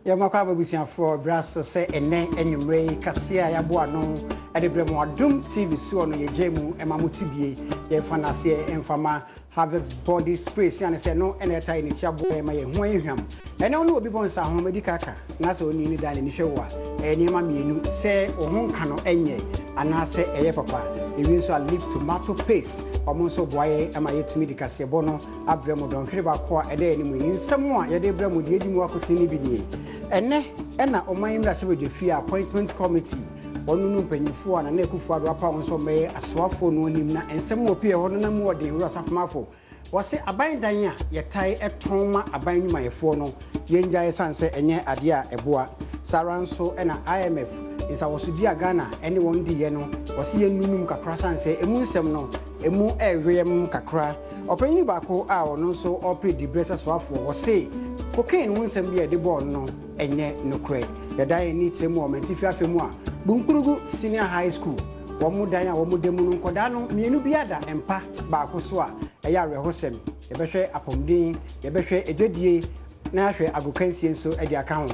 Yamakaba Busian for Brasso say and name and Ray Cassia Yabuano at the Bremo Adom TV so no ye jemu e mamutibi ye fanasie enfama Harvard's body spray and say no any time in chabo e my hwehwam and no be bon sa ho medikaka na so ni dan ni hwewa e ni ma mienu say ohun ka no enye ana say eye papa even so leaf tomato paste omo so boye e ma yetumi dikase bono abremo don hwere ba ko e de ni mu nsem a ye de bremo de edi mu akoti ni bi ni ene na oman mra se we fi appointment committee onu nu mpanyifo ana na ekufu ado apa won so me asoafo no nim na ensem opie hono na mu ode hu asafomafo wose aban dan a yetai etonma aban nyumayefo no yenja yesanse enye ade a eboa saranso na IMF isa wosudi agana ene won di ye no wose yenunum kakra sanse emu nsem no emu ewem kakra opanyi bako a ono so operate the bresa soafo wose cocaine won nsem bia de ball no enye nokre yeda ni temu o mentifi afemu a bunkurugu senior high school womu dan a womu demu no nkoda no mienu biada empa baako so a eya rehosem yebehwe apomdin yebehwe edwedie na ahwe agokansie nso edi aka ho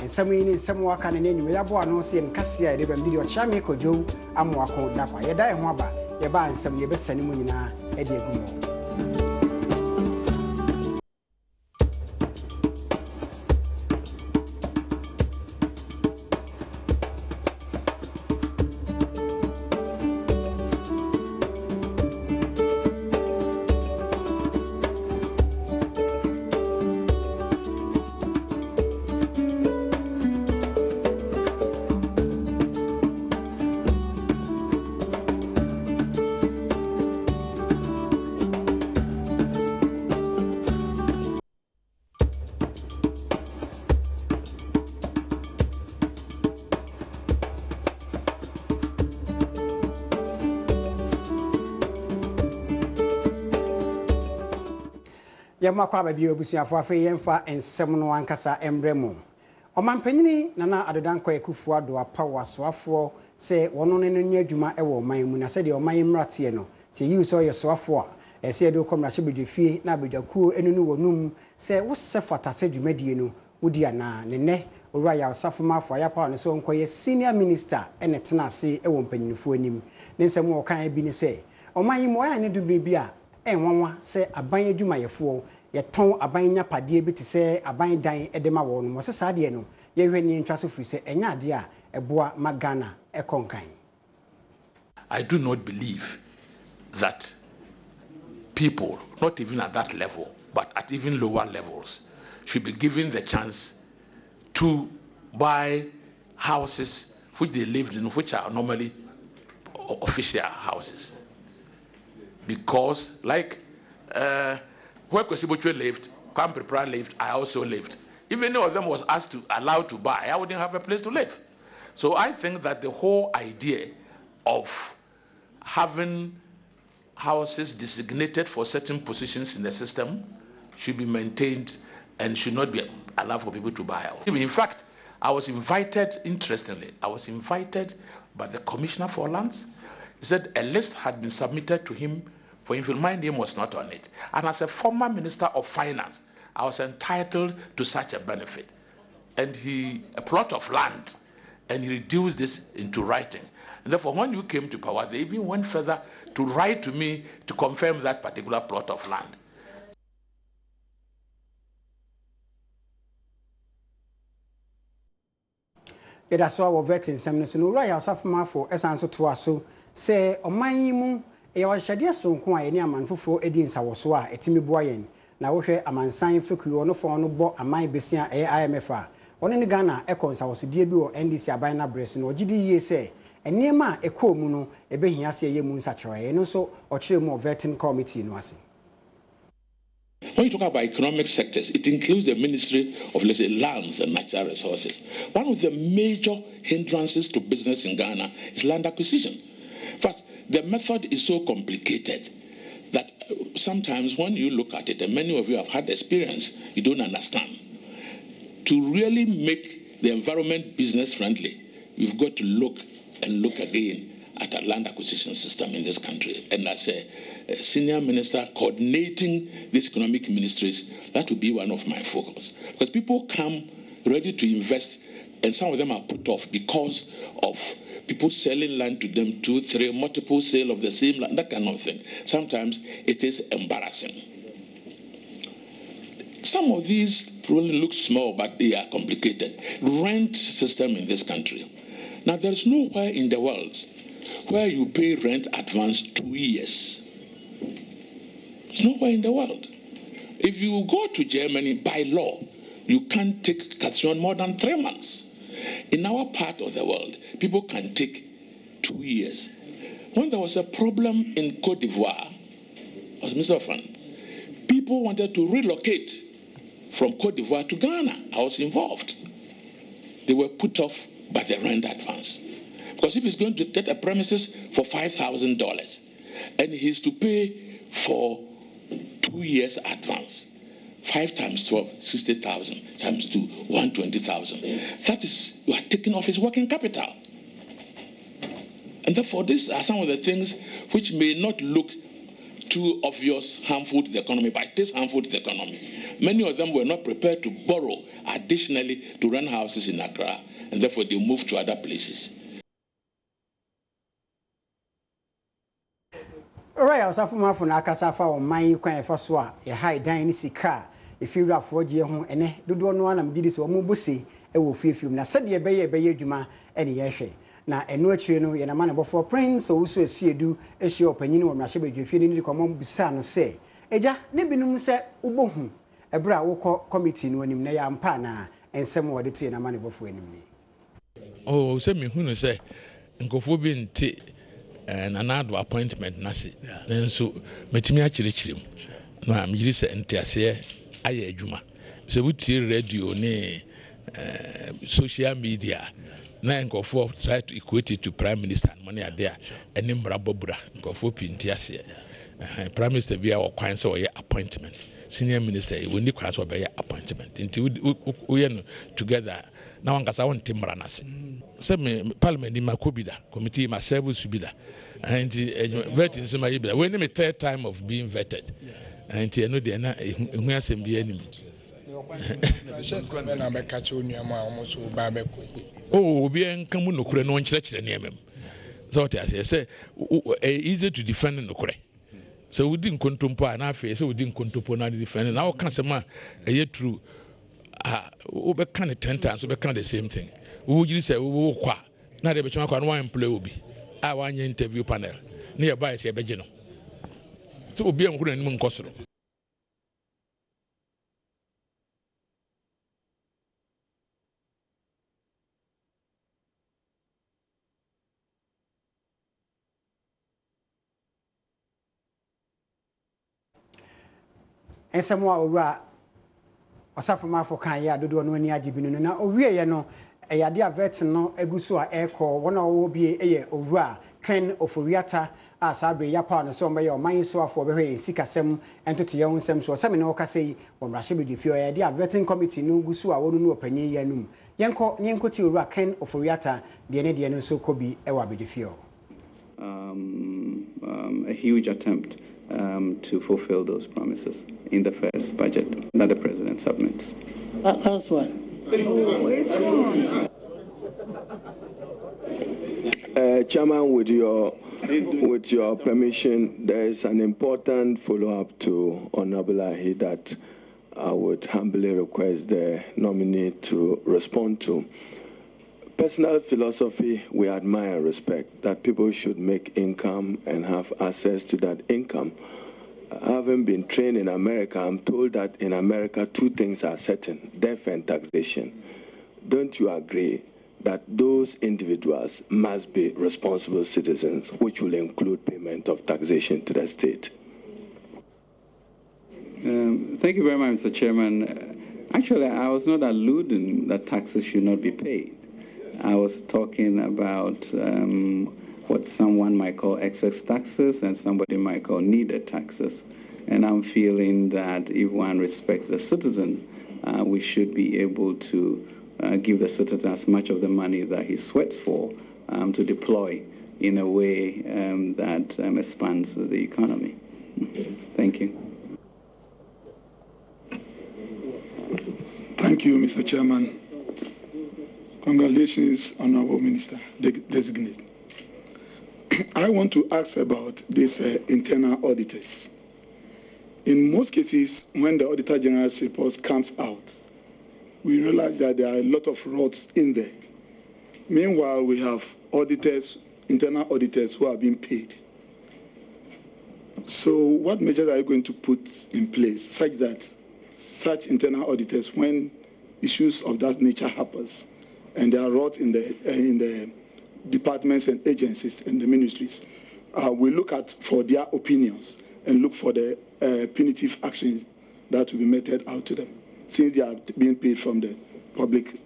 nsem yi ni nsem waka ne n'enyum yabo ano se nkase a de bam di o chame kojo amoako dapa yeda ho aba yeba nsem yebesane mu nyina edi egumo Yamakwa baby obusuafo afa yemfa ensem no ankasa embremo omampanyini nana adodanko ekufu ado apa wasoafo se wono ne no adwuma e wo man mu na se de oman mrate no se yi so yesoafo a ese de komra hye na abedwakuo enunu wonum se wo se fatase dwumadie no wodi ana ne ne owura ya osafomafo ayapa no so nkoye senior minister ene tena ase e wo mpanyinifo anim ne nsem wo kan bi ni se oman mo ya ne dubri bi a enwanwa se aban adwumayefo yeton aban nyapade bi te se aban dan edema wo no mo se saade no ye hwe ni ntwa so firi se enya ade a eboa magana ekonkan. I do not believe that people, not even at that level, but at even lower levels, should be given the chance to buy houses which they lived in, which are normally official houses. Because, like where Kwesibochwe lived, Kwamprepra lived, I also lived. Even though them was allowed to buy, I wouldn't have a place to live. So I think that the whole idea of having houses designated for certain positions in the system should be maintained and should not be allowed for people to buy. In fact, I was invited, interestingly, I was invited by the Commissioner for Lands. He said a list had been submitted to him for him. My name was not on it. And as a former Minister of Finance, I was entitled to such a benefit. And a plot of land, and he reduced this into writing. And therefore, when you came to power, they even went further to write to me to confirm that particular plot of land. That's why we're vetting some so no right asafomafo esanso to aso say omanyimu e wa hwede so nko a eni amanfofo edi nsawoso a etimi boa yen na wo hwe amansan fekuo no fo no bo aman besia IMF a one ne Ghana ekonsawoso die bi o NDC aban na bress no ogidi yie se enema ekomu no ebehia se ye mu nsachire no so ochire mu vetting committee no ase. When you talk about economic sectors, it includes the Ministry of, let's say, Lands and Natural Resources. One of the major hindrances to business in Ghana is land acquisition. In fact, the method is so complicated that sometimes when you look at it, and many of you have had experience, you don't understand. To really make the environment business friendly, you've got to look again at a land acquisition system in this country. And as a senior minister coordinating these economic ministries, that will be one of my focus. Because people come ready to invest, and some of them are put off because of people selling land to them, 2, 3, multiple sale of the same land, that kind of thing. Sometimes it is embarrassing. Some of these probably look small, but they are complicated. Rent system in this country. Now, there's nowhere in the world where you pay rent advance 2 years. There's nowhere in the world. If you go to Germany, by law, you can't take caution more than 3 months. In our part of the world, people can take 2 years. When there was a problem in Cote d'Ivoire, as Mr. Fan, people wanted to relocate from Cote d'Ivoire to Ghana. I was involved. They were put off by the rent advance. Because if he's going to get a premises for $5,000 and he's to pay for 2 years advance, 5 times 12, 60,000 times 2, 120,000. That is, you are taking off his working capital. And therefore, these are some of the things which may not look too obvious, harmful to the economy, but it is harmful to the economy. Many of them were not prepared to borrow additionally to rent houses in Accra, and therefore they moved to other places. Alright, Osafuma for Nakasafa or my kwan faswa, a high dine sika, if you have 4 years home and do no one did this or mubusi, it will feel you. Now said ye bay juma any yashe. Now a no chino in a man before prince, so also see do a show opinion or Nashabe, if you need to come on Busano say. Eja, Nebinum say Ubohum, a bra woko committee when him nea pana and some more the two in a man before enemy. Oh, send me who say, and go for being tea. And another appointment nasi. Then so metimi achire chirem. No am yiri se entiase aye adwuma. So we tie radio ne social media na nkofo try to equate it to prime minister money are there eni mrabobura nkofo pintiase. Prime minister bia o kwan se o ye appointment. Senior minister we ni kwan se o be ye appointment. Nti we no together na wankasa won timra nasi. Se me parliament ni makobida committee ma service bida and vetting se ma yibida we ni third time of being vetted and you know dey na ehu asem bi anim oh obi enka mu nokure no nkyerɛkyerɛ ne emem so what I say easy to defend nokure so we din kontompo na afi so we din kontompo na defend na o kan se ma eye true we be kan 10 times we be kan the same thing. We will say, we will qua. Now they be trying to one employee will be. I want your interview panel. Nearby, say, Begino. So we'll be on good and moon cost. And some more Osafuma for Kaya, do no near Jibino. Now, we no. A idea vet no egusu a echo one will be a owura Ken Oforiata as Abre Yapa and so by your mind so for very sikasem and to your own sem so some no say when Rashibi if your idea vetting committee no gusu a one no penny yanum. Yanko ti owura Ken Oforiata the any no so kobi ewa bedifio. A huge attempt to fulfill those promises in the first budget that the president submits. That's one. Chairman, with your permission, there is an important follow-up to Honorable Ahi that I would humbly request the nominee to respond to. Personal philosophy, we admire and respect that people should make income and have access to that income. Having been trained in America, I'm told that in America 2 things are certain, death and taxation. Don't you agree that those individuals must be responsible citizens, which will include payment of taxation to the state? Thank you very much, Mr. Chairman. Actually, I was not alluding that taxes should not be paid. I was talking about what someone might call excess taxes and somebody might call needed taxes. And I'm feeling that if one respects the citizen, we should be able to give the citizen as much of the money that he sweats for to deploy in a way that expands the economy. Thank you. Thank you, Mr. Chairman. Congratulations, Honorable Minister Designate. I want to ask about these internal auditors. In most cases, when the Auditor General's report comes out, we realize that there are a lot of frauds in there. Meanwhile, we have auditors, internal auditors who are being paid. So what measures are you going to put in place such that such internal auditors, when issues of that nature happens, and they are wrought in the departments and agencies and the ministries, we look at for their opinions and look for the punitive actions that will be meted out to them, since they are being paid from the public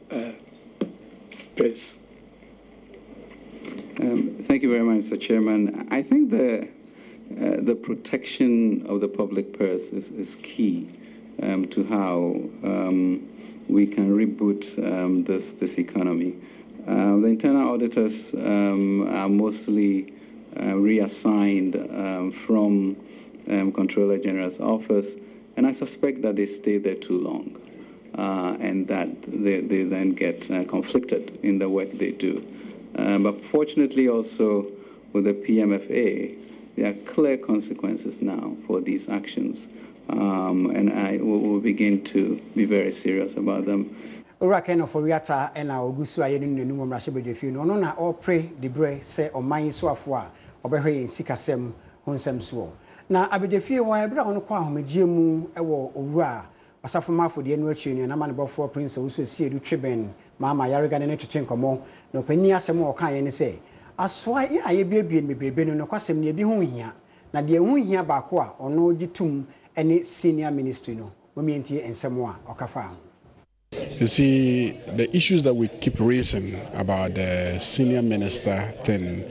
purse. Thank you very much, Mr. Chairman. I think the protection of the public purse is key to how we can reboot this economy. The internal auditors are mostly reassigned from Comptroller General's office, and I suspect that they stay there too long and that they then get conflicted in the work they do. But fortunately also with the PMFA, there are clear consequences now for these actions, and I will begin to be very serious about them. Urakeno for Riata and our Gusu Ayen Numum Rashabedefi, no, na all pray the bray say or mine so afwa, or behay in Sikasem, Honsem Swo. Now, Abedefi, why I brought on Quam, Jimu, Ewo, Ura, or Safama for the annual union, a man about 4 prince who see you triben, Mamma Yarrigan and to Chincomo, no penny as a more kind say. As why I be me be no quasem near be home here. Now, the only here bakwa or no jitum any senior ministry no, Womienti and Samoa or Kafa. You see, the issues that we keep raising about the senior minister thing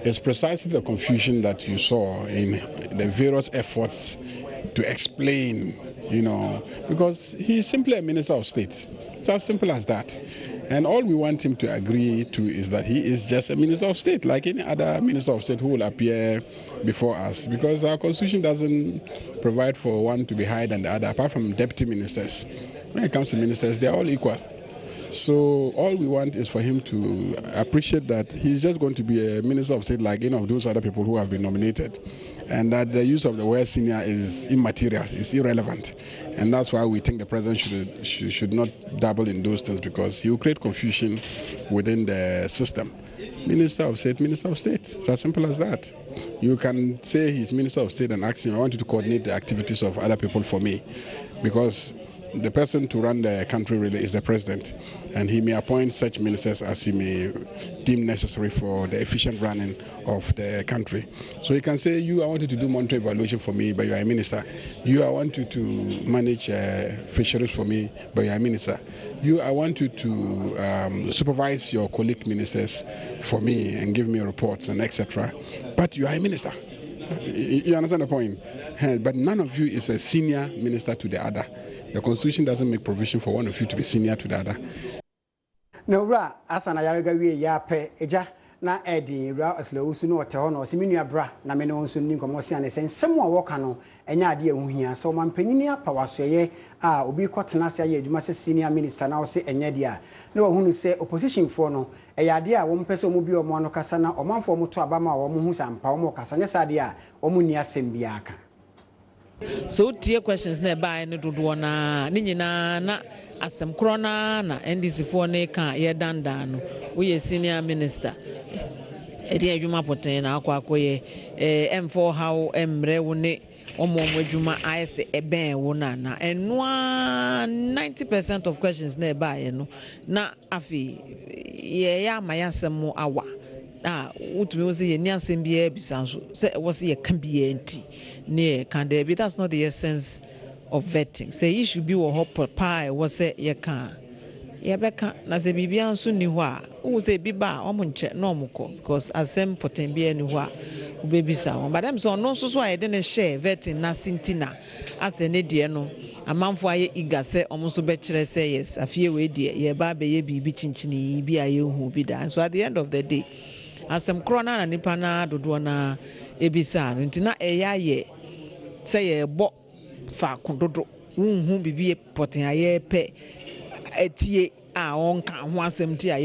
is precisely the confusion that you saw in the various efforts to explain, because he's simply a minister of state. It's as simple as that. And all we want him to agree to is that he is just a minister of state, like any other minister of state who will appear before us, because our constitution doesn't provide for one to be higher than the other, apart from deputy ministers. When it comes to ministers, they are all equal. So all we want is for him to appreciate that he's just going to be a minister of state like any of those other people who have been nominated, and that the use of the word senior is immaterial, is irrelevant. And that's why we think the president should not dabble in those things, because he will create confusion within the system. Minister of state, minister of state. It's as simple as that. You can say he's minister of state and ask him, I want you to coordinate the activities of other people for me, because the person to run the country really is the president, and he may appoint such ministers as he may deem necessary for the efficient running of the country. So he can say, I want you to do monetary evaluation for me, but you are a minister. I want you to manage fisheries for me, but you are a minister. I want you to supervise your colleague ministers for me and give me reports and etc. But you are a minister. You understand the point? But none of you is a senior minister to the other. The Constitution doesn't make provision for one of you to be senior to the other. No, Ra, as an Ayariga, Yape, Eja, na Eddie, Ra, as Leusuno, Tehono, Siminia Bra, Nameno, Sunin, Comosian, and someone Wakano, and idea here. So, one peninia, Pawasway, Obi Cotanasa, you must senior minister now say, and Yadia. No one say opposition for no, a idea, one person will be a monocasana, or man for Mutuabama, or Muhus and Paumo Casanesadia, or Munia Sembiaka. So tier questions nearby no do na ninyina na asem krona na NDC for ne ka ye danda no we senior minister e dey adwuma poten na akwakoye M4 how emre wo ne omomwe adwuma ayese eben wo na enwa 90% of questions nearby no na afi ye ya mayasem awa utumi wo se ye ni asem bia bisa so se wo se ye kan bia enti near can there be? That's not the essence of vetting. Say you should be a hop pie, was say ye can. Yabeka, Nasa Bibian soon knew why. Who say Biba, Omunche, no muko, because as some potent be anywhere, baby sound. But I'm so no so I didn't share vetting Nasintina as an idiano. A man for ye eager say almost better say yes, a few way dear, ye baby ye be bitching, be a you who be there. So at the end of the day, as some crona and nipana do duana ebisa, untina a ye. Say a bo fa condodo, bibi potin aye pe etie onka ho asɛm ti a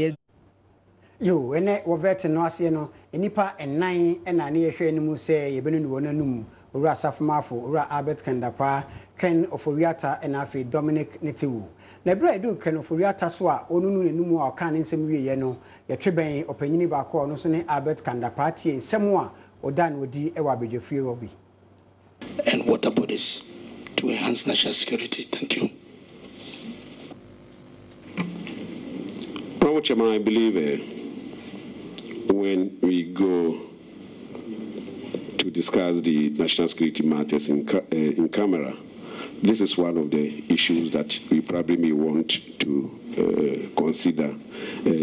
yo ene wo vet no ase no enipa enan na ne yehwe ne mu sɛ yebenu ne wonanum owura safomafo owura Albert Kandapa Ken Oforiata na afi Dominic Nitiwu na bra edu Ken Oforiata so a onunu nenum a ɔka ne nsɛm wiye no yɛtwebɛn opanyini ba ko no so ne Albert Kandapa tie nsɛm a odan odi ewa abedwafie obi and water bodies to enhance national security. Thank you. Chairman, I believe when we go to discuss the national security matters in camera, this is one of the issues that we probably may want to consider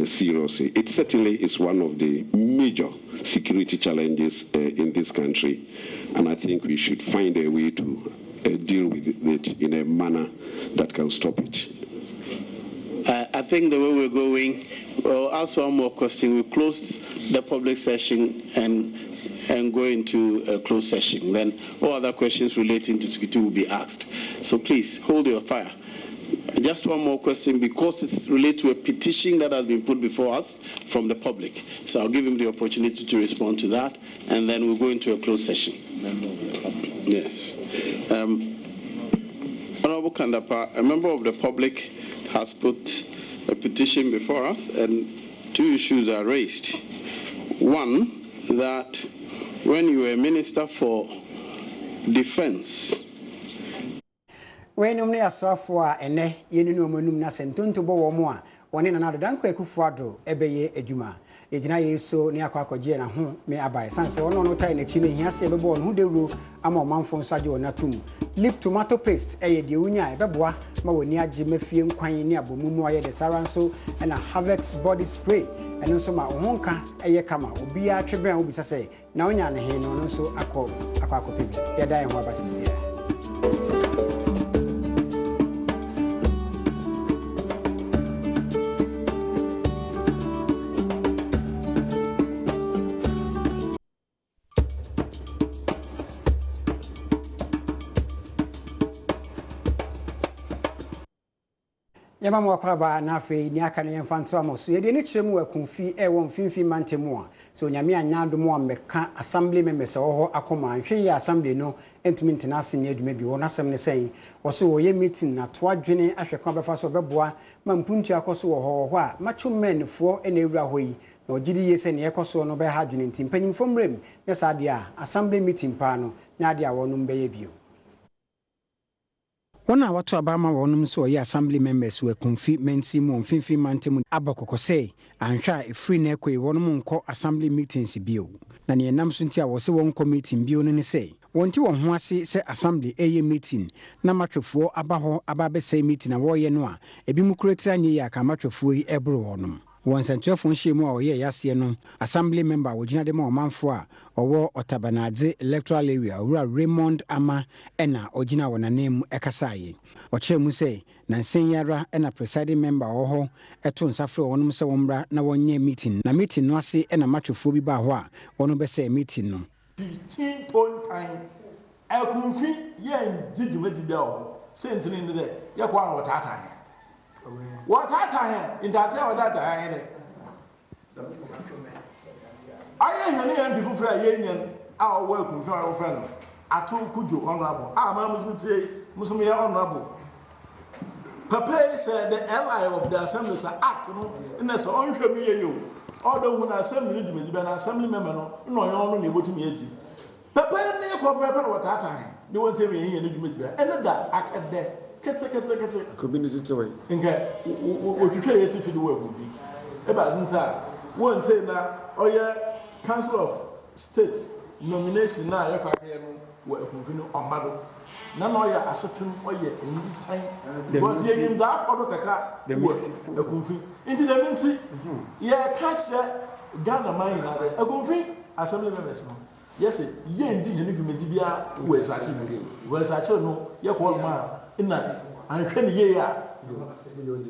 seriously. It certainly is one of the major security challenges in this country, and I think we should find a way to deal with it in a manner that can stop it. I think the way we're going, we'll ask one more question. We close the public session and go into a closed session. Then all other questions relating to security will be asked. So please hold your fire. Just one more question because it's related to a petition that has been put before us from the public. So I'll give him the opportunity to respond to that, and then we'll go into a closed session. Yes. Honorable Kandapa, a member of the public has put a petition before us, and two issues are raised. One, that when you were Minister for Defense, when you are so far and you know Munum Nasenton to Bomoa, one in another Danko Kufuado, Ebeye Ejuma. Ejina yeso ni akwako je na ho me abai sanse wono no tai na chi ne hiase bebo no de ru ama man fon so age wona tum lip tomato paste eye de unya ebeboa ma woni age mafie nkwan ni abomumu aye de saranso na Harvest body spray eno so ma ho nka eye kama obi a tweben obi sase na onya ne he no so akọ pebi ye dai ho abasisi ya yama mo akwaba na afi ni aka ne mfanto amoso ye de ne kyeremu akunfi e won finfi mantemu a so nyame anyado mo ameka assembly members ho akoma anhwe ye assembly no entumi ntenase ne adwuma bi won asem ne sen wo so wo ye meeting na to adwene ahwe kwa befa so beboa ma mpuntu akoso wo ho a macho men fo ena ewura ho yi na ogidi ye se ne ekoso no be ha adwene ntim panyimfo mrem ne sa de a assembly meeting pa no nya de a wonum be ye bio Wona watu abama wonum so ye assembly members we konfi mensi mu mfinfi mantemu abakoko sei anhwa e free na ekoi wonum nko assembly meetings bio na ne nam so nti a wo se won committee bio no ne sei wonti won ho ase se assembly eye meeting na matwefuo abaho ababe sei meeting na wo ye no a ebi mu kureti anye ya ka matwefuo yi ebro wonum won sentwefo nhyiemu a oye yase no assembly member wogina de ma omanfo a owo Otabanadze electoral area owura Raymond Ama ena ogina wonanem ekasaye ochemu say na nsenyara ena presiding member oho eto nsafre wonum se womra na wonye meeting na meeting no ase ena matwefo bi ba ho a wonu be say meeting no 15 point time akunfi ye digimedi bia o sentini ne de ye kwa na wotata what time in that time that time I am before Fry Union, our work with our friend. I told Kujo honorable. I must be honorable. Papa said the ally of the assembly are acting in the own community. Although when assembly meeting, an assembly member, no, you're able to meet. Papa near corporate what that time. They won't say me in the and that I can there. Kete community way inga otwetwa yeti fi the work movie eba nta won say na oya council of state nomination na ya kwakye no wo akunfi no omado na na oya asefim oya eni time because ye nim that kodo kakra the akunfi inti the minti ye catch the Ghana man na the akunfi assembly members no yes ye ndi ye ni dwumedi bia wo esache no ye ko ma ina anhwe ne ye ya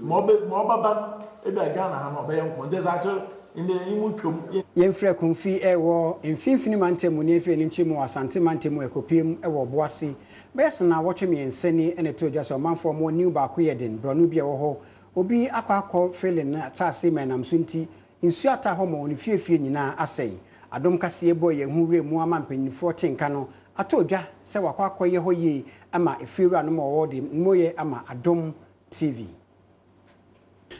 mo baba e be Ghana ha no be enko desache inde imu twom yemfre konfi ewo mfinfini mantemu ne efe ne nchimu asante mantemu ekopiem ewo boase bes na wotwe miensani ene to dwa so manfo mo new ba ko yeden bronu bia wo ho obi akwa feeling na atase menam so nti nsu ata ho ma oni fiefie nyina asɛn adom kase boy ye hu remu ama mpanyinfo tenka no atodwa se wakwa ye hoye ama efiwura no ma wode moye ama Adom TV.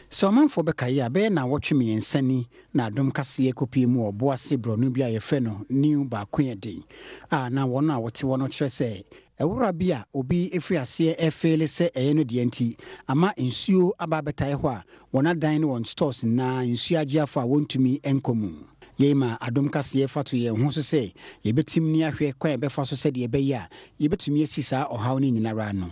So manfo bekaye abe na wotwe ensani na Adom kase kopie mu oboase bronu bia ye fe no new ba kwede na wono a wote wono kire se ewura bia obi efiase efele se eye no de nti ama nsuo aba betae ho a wona dan no on stores na nsuo agiafo a wontumi enkomu yema Adom kase fato ye ho so se ye betim ni ahwe kwa ye befa so se de be ya ye betumi asisa ohaw ni nyinara no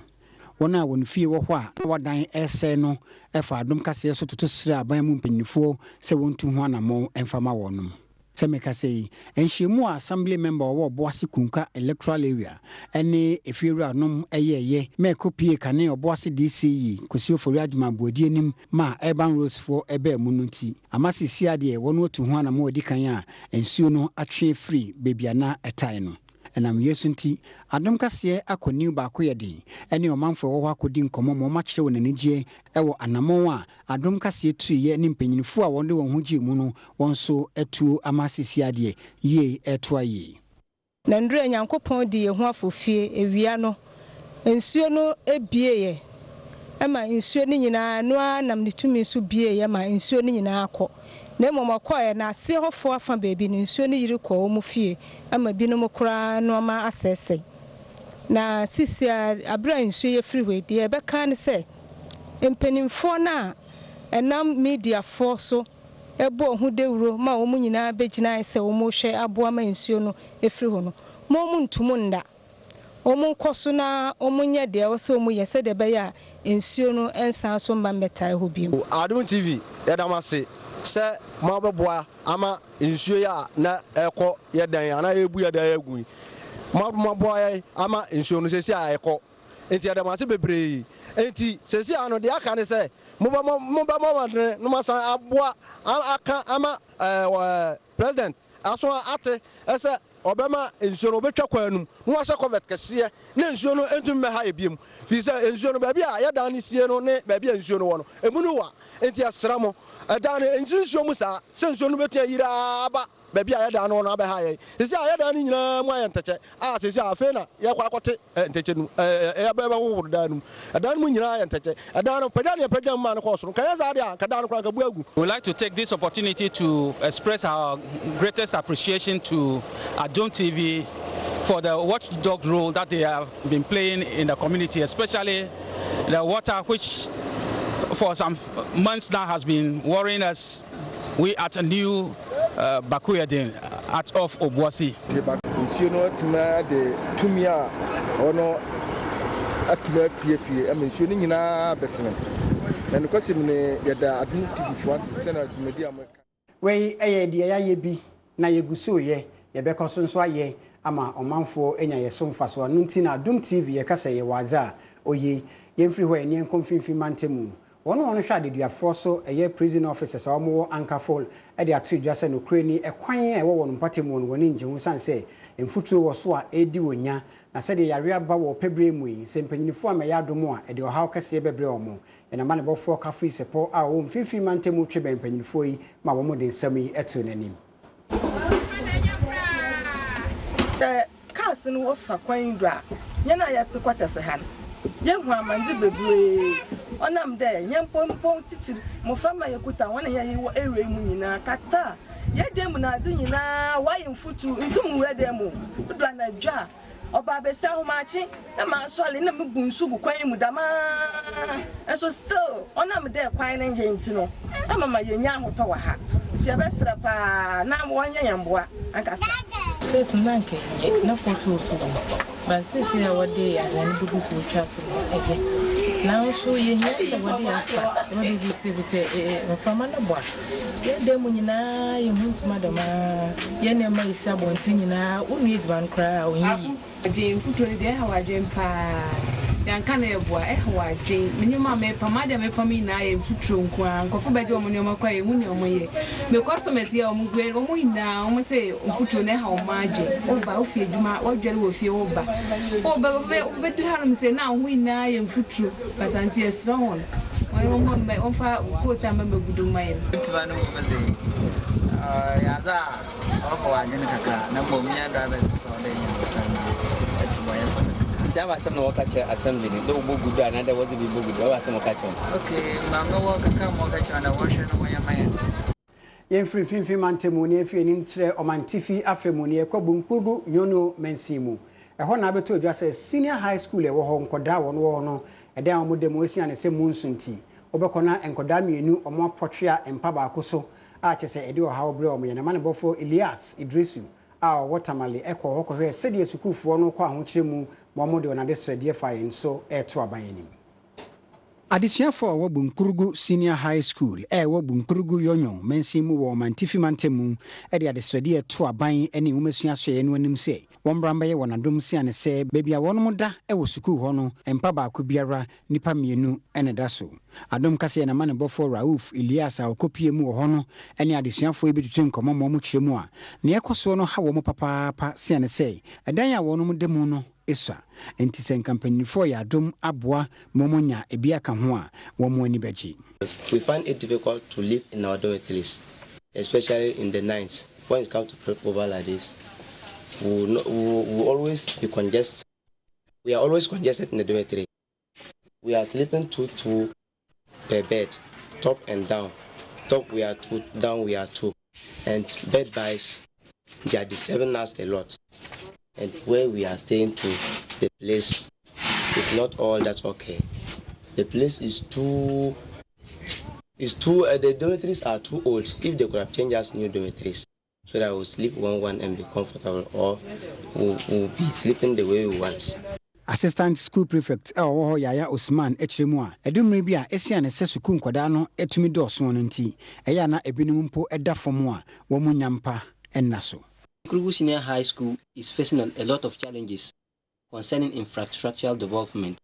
wona won fie wo ho a wadan ese no efa Adom kase so toto sira aban mu mpanyifo se wontu ho anamo emfama wonum semeka sei enhyiemu assembly member wo Oboase Kunka electoral area ene efiewura nom eyeye me kopie kane Oboase DCE kosi ofori adwuma boadi enim ma urban roads for ebe mu no nti amasisi ade wono otu ho anamo odi kan a ensuo no atwe free bebiana etai no enam yesu nti Adom kase akoni ba koyedi ene omanfo wo akodi nkomo mo ma kire wonanigye ewo anamo a Adom kase tuye ne mpanyinfo a wonde won hogi mu no wonso etu amasisi ade ye etwaye na ndure nyankopon di ye ho afofie ewia no ensuo no ebieye ama ensuo ni nyina no anam ne tumi so bieye ma ensuo ni nyina akọ na momakoye na ase hofo afa beebi ne nsuo ni yiri kọ mu fie ama binom kura no ma asese na sisi abra nsuo ye free we de be kan se empenimfo na enam media force ebo hu dewuro ma wo mu nyina begina se wo mu hwe aboa ma nsuo no efiri ho no mo mu ntumu nda wo mu nkoso na wo mu nya de wo se wo mu yese de be ya nsuo no ensan so mba metai ho bi mu Adom TV yadamase se mabeboa ama nsuo ya na eko yedan ana ebu yedan agu mabeboa ama nsuo no sesi a eko enti yadamase bebre enti sesi ano de aka ne se moba wadre no masa aboa aka ama president aso ate ese obema nsuo no betwa kwanum no wase covet kese na nsuo no entum me ha ebiem fi se nsuo no ba bia yedan ne sie no ne ba bia nsuo no wo no emunu wa enti asramo dan nsuo mu sa se nsuo no betua yira aba ba bia yedan no no aba ha ye se yedan ni nyina mu ayenteche a se afa na ye kwa akote enteche nu e ba wo dan mu nyina ayenteche dan no paja ne paja ma no ko so kan za dia ka dan no kwa ka bu agu. We like to take this opportunity to express our greatest appreciation to Adom TV for the watchdog role that they have been playing in the community, especially the water, which for some months now has been worrying us. We at a new Bakuyadin at of Oboase. We dia ye bi na yeguso ye yebeko sonso aye ama omanfo enya yesomfa so anu nti na Adom TV ye kasa ye waza oye yemfiri ho ene konfinfin mantemu wono hwa adeduafo so eye prison officers awomo ankafol e de atudwa se no kreni ekwan e wo wono mpatemu no woni nje hu sanse emfutuo wo so a edi wonya na se de yare aba wo pebre mu yi se mpanyinifo a meya domo a e de ohaw kase bebre omo ena ma ne bofo kafu sepo a wo mfinfin mantemu twe ben mpanyinifo yi ma wo mo de nsam yi eto nanim cars no wo fa kwan dra nyana yate kwatase han ye hu amandi bebre onam de nyempom titiri mo fama yekuta wona ye ewe mu nyina kata ye dem na ade nyina waye mfutu ntum we dem do na dwa oba be se ho machi na ma sole na me bunsu gu kwan mu dama so still onam de kwan na nje ntino ama ma ye nya hoto wa ha ye be sra pa na mo wanya yamboa ankasa This man can not photo but since I was there, I want to do some transfer again. Now, so you hear what they ask. What did you say? We say, from another boy. Get them when you know, you want to madam. You never is someone singing now, who needs one cry or ye. Jane put on there how I dream pa. Dan kan e boa e ho adwen menima me pamade me pami na e futuro nko nkofo bede omo nyoma kwa e munye omo ye me customers ye omo gwe omo ina omo se futuro ne ha o maje oba o fie djuma o dwere wo fie oba be du hanom se na ho ina ye futuro pasanti e strong on for quota member good mine. Yaza, or number me drivers on the Java some catcher assembly, no good, another was to be good, some catcher. Okay, Mamma walk a come walk on a washer on my mind. Yen free fin mantemoni efi enim kire omantifi afemoni ekobum kudu nyono mensimu eho na beto dwa se senior high school ewo ho nkoda wo no eden omodemo esi ane se munsunti obekona enkoda mienu omo apotwea empa ba akoso a chese ede oha obre omo ye na mane bofo Elias Idrisu a watermale eko hokwe se de sukufo no kwa ahokire mu momode ona de srede fa yen so eto abanyenim Adisiafo wa Bunkurugu Senior High School wa Bunkurugu Yonyo mensimu wa mantifi mantemu edi adesredi eto aban ene umesua soye no anim se wombramba ye wonadom se ane se bebia wono da wo sukuu ho no empa ba ko biara nipa mienu ene da so Adom kase na mane bofo Rauf Elias a okopie mu ho no ene adisiafo ebitutu nkomo mo kyeremu a ne ekoso no ha wo mo papa se ane se edan ya wono mu demu no Esa, enti sen campaign for ya Adom aboa momonya ebia ka ho a wo mo ani beji. We find it difficult to live in our dormitories, especially in the nights. When it comes to prep over like this, we always be congested. We are always congested in the dormitory. We are sleeping two per bed, top and down. Top we are two, down we are two, and bed buys they are disturbing us a lot. And where we are staying to, the place is not all that okay. The place is too. The dormitories are too old. If they could have changed us new dormitories, so that we'll sleep one and be comfortable, or we'll be sleeping the way we want. Assistant School Prefect Yaya Osman Echemua edumre bia esiane se sukuu nkwada no etumi dɔso no nti eya na ebinum mpo eda fam a wo munyampa ennaso. Bunkurugu Senior High School is facing a lot of challenges concerning infrastructural development.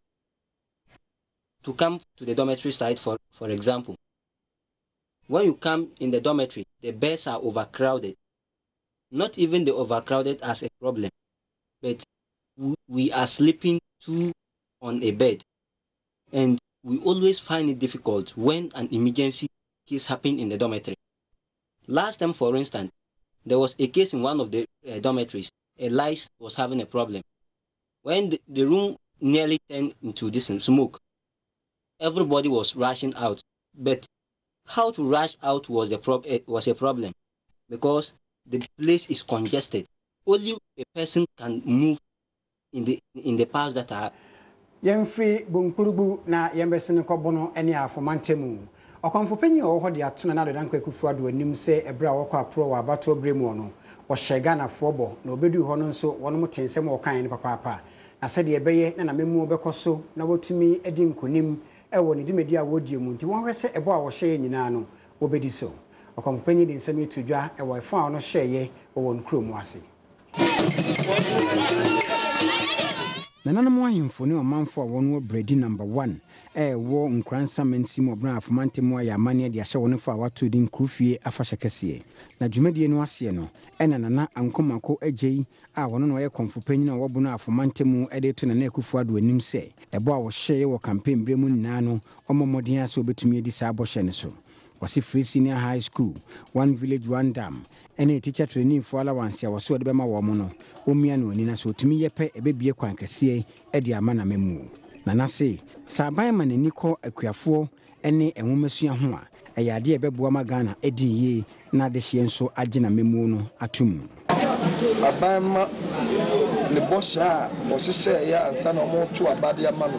To come to the dormitory side, for example, when you come in the dormitory, the beds are overcrowded. Not even the overcrowded as a problem, but we are sleeping two on a bed. And we always find it difficult when an emergency case happens in the dormitory. Last time, for instance, there was a case in one of the dormitories. A lice was having a problem. When the room nearly turned into this smoke, everybody was rushing out. But how to rush out was a problem because the place is congested. Only a person can move in the paths that are. Yemfree Bunkurugu na yembesene kobono ene afomantemu. Okonfopenyi oho de atuna na dodan kwakufu ado anim se ebra wokọ apro wa abato bremu no wo hyega na fobo na obedu ho no nso wono mutensem okan ne papa na se de ebeye na memu obekoso na wotumi edi nkonim ewo ne dimedi a wodie mu nti won hwese ebo a wo hye nyina no obedi so okonfopenyi de nsem etudwa ewo efa no hyeye wo nkrom ase. Nananamo ahemfo ne omanfo a wonu bredi number 1 wo nkransa mensim obra afomantemu ya amane de ahye wonu fa wato din krufie afashekese na dwumadie no ase no nana ankomako agei a wono no ye konfopanyin a wobu no afomantemu de to na akufu ado anim se ebo a wo hye wo campaign bremu nyina no omomodin ase obetumi edi sa abɔhye ne so wasi Free Senior High School, one village, one dam. Any teacher training for allowance, I was so the Bema woman, Omiano, Nina, so to me, yepe, a baby, a quankasi, Eddie Amana Memu. Nana say, Sabayman and Nico, a queerfo, any a woman, Siahua, a yadia bebuama Ghana, Eddie ye, na de Shienso, Ajina Memuno, Atum. Abama, the Bosha, or sister, and son or more to a body a man.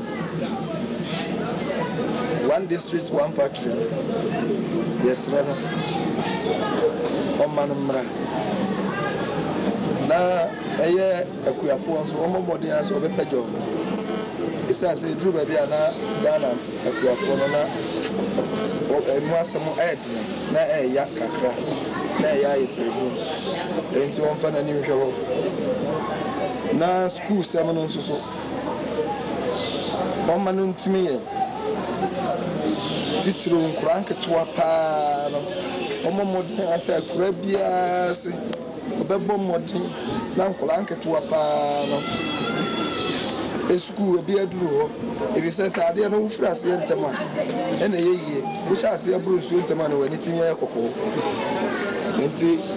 One district, one factory. Yes, Rana. Omanumra. Na eye akuafo so omomodi as obepejo. Isa say drew baby na Ghana akuafo no na emu asemo edi na eya kakra na eya iprebu. Enti on fa na ni hwewo. Na school semo no so so. Omanu ntimi ye. Titiro nkranke toa pa no omomodi ase akura bia se obebo modi na nkranke toa pa no school be a duro. If he says I didn't know for us Yentama and a year, which I see a Bruce Yentaman when it's in your cocoa.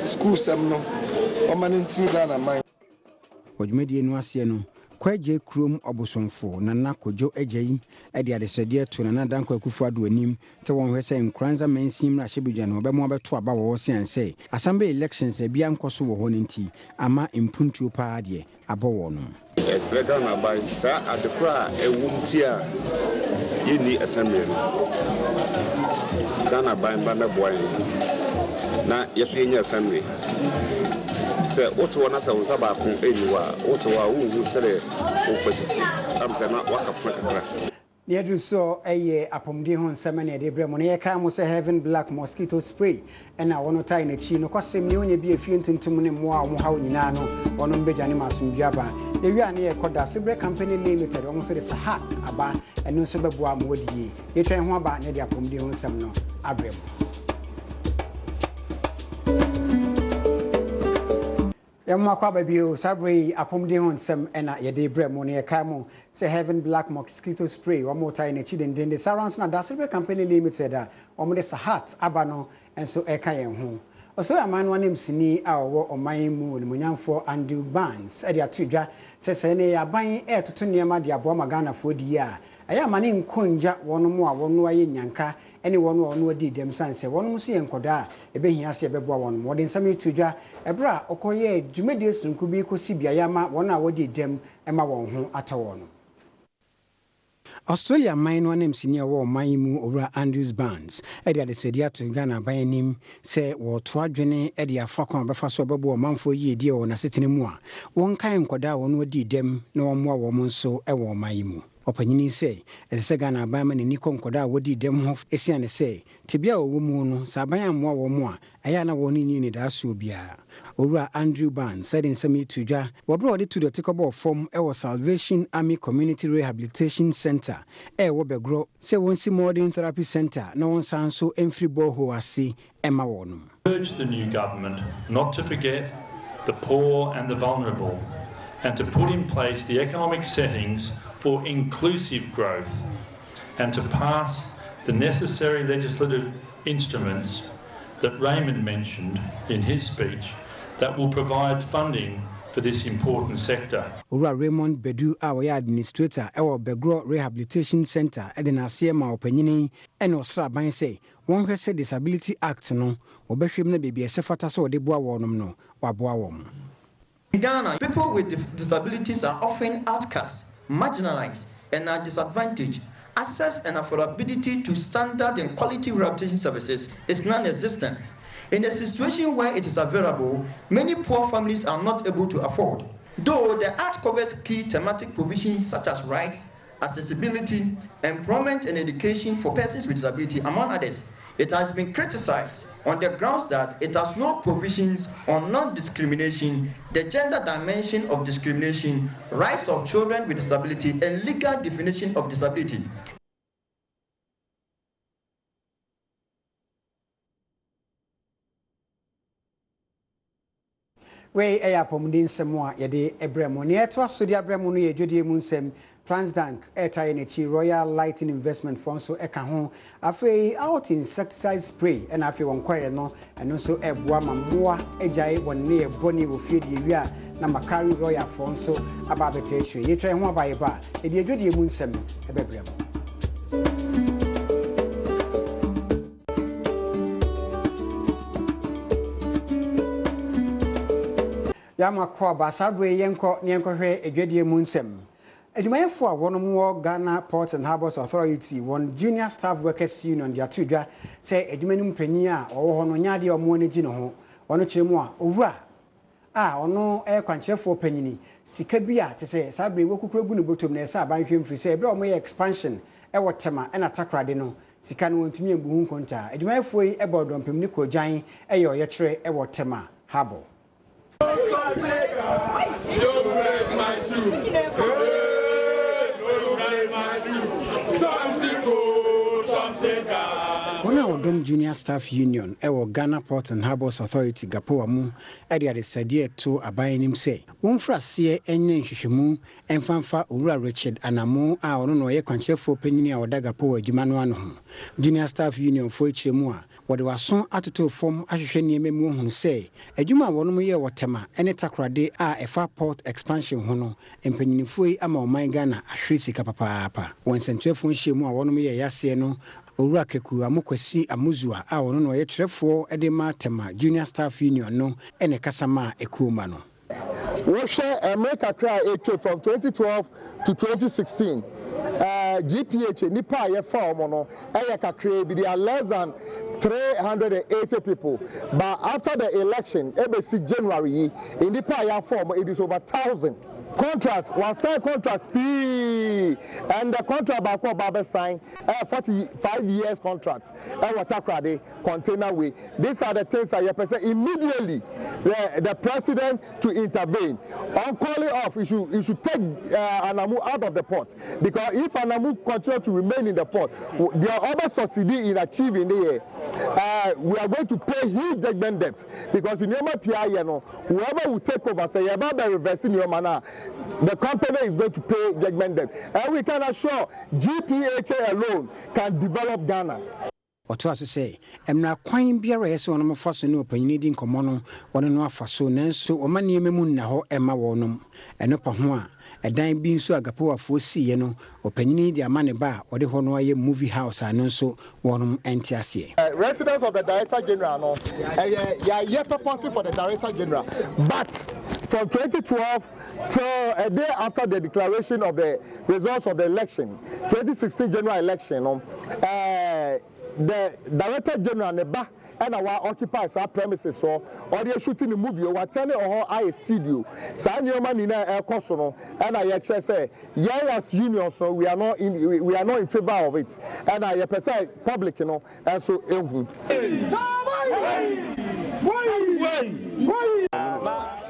School some no, or man in Timana mine. What media no asieno. Kwaje krom obosonfo nana kojo ajayi e de adesede to nana danko akufo ado anim te won hwese nkranza mansim na hyebudwa no be mo beto aba wo sense asambe elections e bia nkoso wo honenti ama impuntuo pa de abo no esrega na ba sa adekra ewumti a yeni assembly dana ba na boy na yeso yenya assembly se oto na se usaba ko eniwa oto wa wu sele opposite am se na waka frakakra ne do so eye apomde ho nsema ne de bremo ne yeka mo se heaven black mosquito spray ena wono tai na chi no kwasem ne onya bi afie ntuntum ne mo a mo hawo nyina no wono mbedwane masomduaba ewi ane ye koda Sibre company limited wono so de sahat aba eno so beboa mo wodie yetwen ho aba ne de apomde ho nsem no abrem Yamakwa babio Sabre apomde hon sem ena yede bremo ne yekamo se heaven black mosquito spray one more time echi den the surrounds na da Sibre company limited a omo de sahat abano enso eka yen ho oso aman no nem sini a wo oman mu ne munyamfo Adom bands e de atudwa se ne yaban e toto niema de abo magana fo di a aya mane nkonja wono mu a wono aye nyanka ene wono adi dem sanse wono mu se enkoda e be hia se beboa wono wode nsam etudwa ebra okoye dwumedie sunku bi kosi bia yama wono a wodi dem ema won ho atawono Australia mine one name senior war mine owura Adom bands e de sedia to Ghana bayanim se wo to adwene e de afakon befa so bebo manfo yie o na setene mu a won kan nkoda wono adi dem na wo mo wo nso e wo mine mu opanyini se ese Ghana bayama ni konkoda wodi dem ho esiane se tibia wo mu no sa bayam wo mo a aya na woni ni da so bia owura Adom bands said in semi tudwa wo bro de to the takeover form e was Salvation Army Community Rehabilitation Center e wo begro se won si modern therapy center na won san so emfri boho ase ema wonum urge the new government not to forget the poor and the vulnerable and to put in place the economic settings for inclusive growth and to pass the necessary legislative instruments that Raymond mentioned in his speech that will provide funding for this important sector. Ura Raymond Bedu our administrator our Begro Rehabilitation Center edina siema opanyini ene osra ban say won hwese Disability Act no obehwem na bebia sefata so de boa wonom no waboa wom. In Ghana, people with disabilities are often outcast, marginalized, and are disadvantaged. Access and affordability to standard and quality rehabilitation services is non-existent. In a situation where it is available, many poor families are not able to afford. Though the Act covers key thematic provisions such as rights, accessibility, employment and education for persons with disability, among others, it has been criticized on the grounds that it has no provisions on non-discrimination, the gender dimension of discrimination, rights of children with disability, and legal definition of disability. We pomdin semwa yede ebremo ne eto aso de abremo no ye dwodie mu nsem Transbank airtime nechi Royal Lighting Investment Fund so eka ho afei out insecticide spray and afei won kwaye no eno so eboa mamoa ejae wonne e boni wo fie de wi a na Makari Royal Fund so aba betation ye twa ho abaye ba e de dwodie mu nsem ebebremo Yamakwa Basabre yenko hwe edwadie mu nsem Edumayefo a wonom wo Ghana Ports and Harbours Authority won Junior Staff Workers Union dia tudwa se edumanim panyin a owo ho no nyaade omo ne gi no ho ono kiremu a owura a ono kwankyerefo panyini sika bi a te se sabre wokukura gu ne botom na esa abanhwe mfiri se ebre omo ye expansion wo tema na takrade no sika no wontumi embu nkonta edumayefo yi ebodompem ni kojan ye oyekere wo tema habo Wana Adom Junior Staff Union ewo Ghana Port and Harbours Authority gapo amu ede adesade to abayenim say wonfrase enye nhwehwemu emfanfa owura Richard Anamu a ono no ye kwanchefo panyini a odaga po adwuma no ano ho Junior Staff Union fo echiremu a wode waso atoto fom ahwehwe nieme mu hu say adwuma wono ye wotema ene takrade a efa port expansion ho no empanyinifo yi ama oman Ghana ahwe sika papaapa wonsentwefo nhyiemu a wono ye yase no owura keku amokwasi amuzua a wono no ye trefo ede ma tema Junior Staff Union no ene kasama ekuoma no Russia America cry from 2012 to 2016 GPH nipa ye form no kakre bi they are less than 380 people, but after the election ABC January in nipa ye form it is over 1,000 contracts, one sign contracts and the contract back Baba sign 45 years contract water container way. These are the things that you present immediately the president to intervene on calling off. You should take Anamu out of the port, because if Anamu continue to remain in the port, they are almost succeeding in achieving the we are going to pay huge judgment debts, because in Yoma PIA, whoever will take over say about reversing your manner, the company is going to pay judgment debt. And we can assure GPHA alone can develop Ghana. Oto aso say emna kwan biara yese wono faso ne opanyini di nkomo no wono no afaso nanso o mane ememu na ho ema wonom eno pa ho a edan bi nso agapo afo siye no opanyini di amane ba ode ho no aye movie house ano nso wonom enti ase. Residents of the Director General no yeah purposely for the Director General, but from 2012 till a day after the declaration of the results of the election 2016 general election the Director General Neba and our occupiers our premises so or they shooting the movie or turning or I studio sign your money in a cost and I actually say as union, so we are not in favor of it, and I say public and so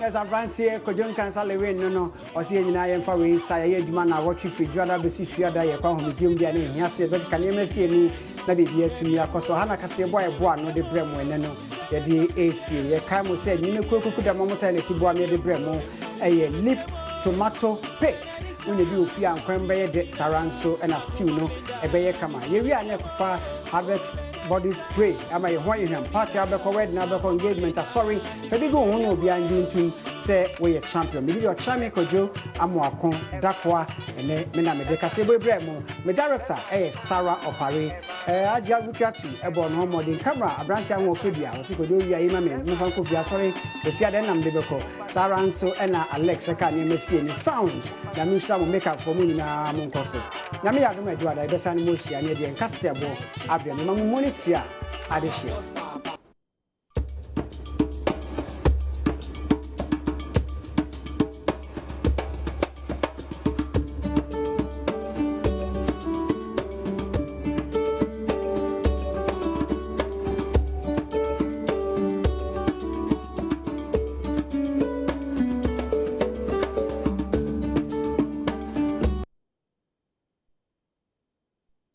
as a branch here, Kojon Council no, or see any I am for we say, man, I watch if you rather be see fear you come with Jim Diane. Yes, but can you see me? Let me be to me, because Hana Cassia boy, no the Bremo, and no, the AC, a Camo said, you know, could a moment and the Bremo, a lip tomato paste. When you do fear and cranberry saranso and a stew no, a bayer kama. You are never far harvest body spray. Am I white him? Party Abaco Red Nabaco engagement. Sorry, Fedigo will be angling to say we a champion. Maybe your champion Kojo, Amuakon, Dakwa, and then Menamedeka Sebo Bremo. My director, Sarah Opare, Aja Rukatu, Ebon Homo, the camera, Abrantia Mofibia, or Sikodo, Yamame, Mufankofia, sorry, the Siadenam Debeco, Sarah and so Anna Alexa can you see any sound. Yamisha will make up for me na Moncoso. Yamia do my daughter, the San Moshi, and the Cassiabo, Abia, Monitia, Adishia.